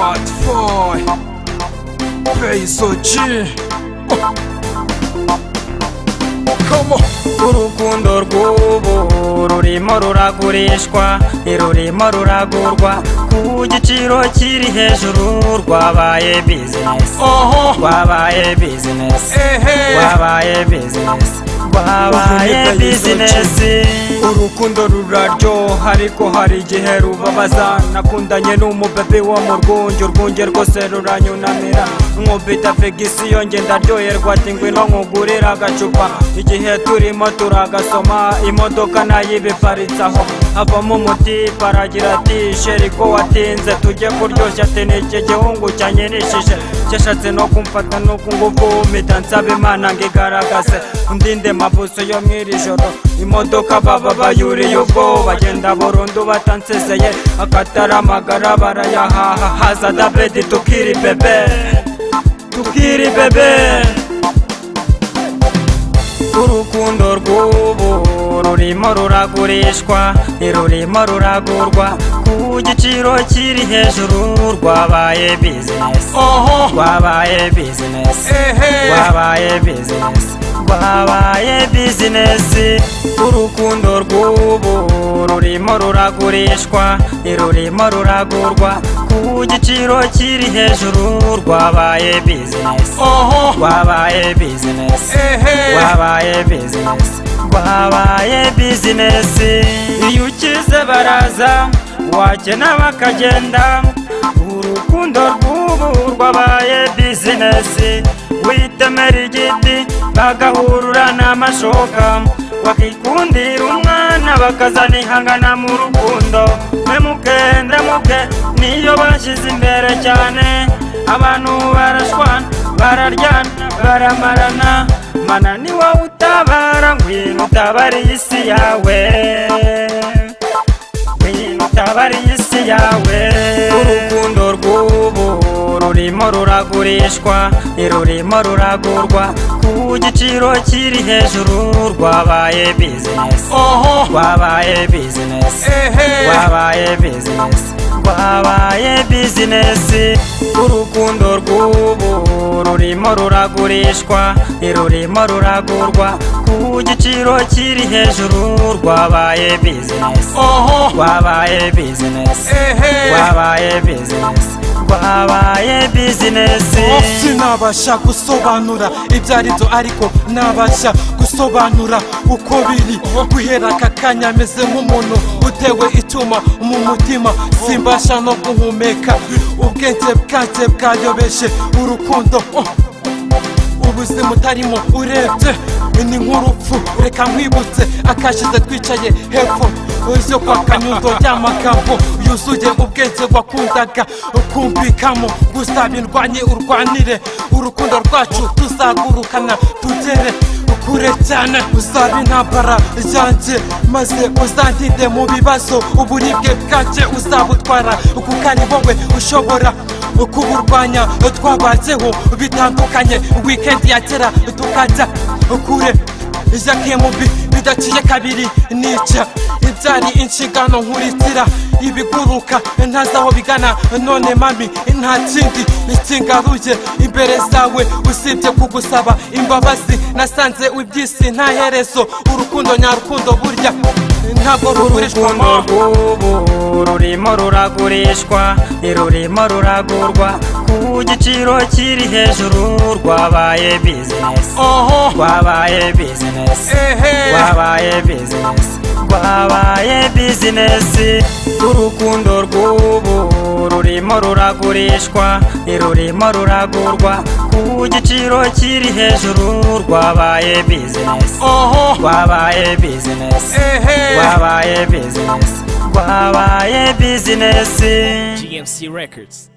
Fat Boy Peso G Come on. Urukundo rw'ubu rurimo ruragurishwa ntirurimo ruragurwa ku giciro kiri hejuru. Rwabaye business, rwabaye business, rwabaye business, rwabaye business. Urukundo ruraryoha ariko hari igihe rubabaza. Nakundanye n'umubebe wo mu rwunge, urwunge rwose ruranyunamira. Nkubita fegisiyo nge ndaryoherwa ati ngwino nkugurira agacupa. Igihe turimo turagasoma imodoka nayo ibiparitse aho. Havamo umutipe aragira ati sheri ko watinze tujye kuryoshya ati niki gihungu cyanyenishije. Cyashatse no kumfata no kungufu mpita nsaba Imana ngo igaragaze undinde mabuso yo mw'iri joro. Imodoka baba bayuriye ubwo bagenda burundu batansezeye. Akataramagara barayahaha haza David tukiri bebe, tukiri bebe. Urukundo rw'ubu rurimo ruragurishwa ntirurimo ruragurwa ku giciro kiri hejuru. Rwabaye business, rwabaye business, rwabaye business, rwabaye business. Urukundo rw'ubu rurimo ruragurishwa ntirurimo ruragurwa ku giciro kiri hejuru. Rwabaye business, rwabaye business, rwabaye business, rwabaye business. Iyo ukize baraza wakena bakagenda. Urukundo rw'ubu rwabaye business. Witemera igiti bagahurura n'amashoka, bakikundira umwana bakazana ihangana mu rukundo. Memuke ndamuke niyo bashyize imbere cyane. Abantu barashwana bararyana baramarana. Mana ni wowe utabara, ngwino utabariye isi yawe, ngwino utabariye isi yawe. Urukundo rw'ubu rurimo ruragurishwa ntirurimo ruragurwa ku giciro kiri hejuru. Rwabaye business, rwabaye business, rwabaye business, rwabaye business. Urukundo rw'ubu rurimo ruragurishwa ntirurimo ruragurwa ku giciro kiri hejuru. Rwabaye business, rwabaye business, rwabaye business, rwabaye business. Sinabasha gusobanura ibyo ari byo ariko nabasha gusobanura uko biri. Guhera aka kanya meze nk'umuntu utewe icyuma mu mutima. Simbasha no guhumeka, ubwenge bwanjye bwayobeje urukundo. Ubuzima utarimo urebye ni nk'urupfu. Reka nkwibutse akashize twicaye hepfo yo kwa Kanyundo y'amagambo yuzuye ubwenge wakundaga kumvikamo. Gusaba indwanye urwanire urukundo rwacu, tuzagurukana tugere kure cyane. Uzaba intambara yanjye maze uzandinde mu bibazo. Uburibwe bwanjye uzabutwara kuko ari wowe ushobora kuburwanya. Twabazeho bitandukanye, weekend yagera tukajya kure ya kemubi bidaciye kabiri nica. Ibyari inshingano nkurikira ibiguruka ntazi aho bigana. None mami nta kindi kingaruye imbere zawe usibye kugusaba imbabazi. Nasanze iby'isi nta herezo. Urukundo nyarukundo burya ntabwo rugurishwa. Urukundo rw'ubu rurimo ruragurishwa ntirurimo ruragurwa ku giciro kiri hejuru. Rwabaye business, rwabaye business, rwabaye business, rwabaye business. Urukundo rw'ubu rurimo ruragurishwa ntirurimo ruragurwa ku giciro kiri hejuru. Rwabaye business, rwabaye business, rwabaye business, rwabaye business. GMC Records.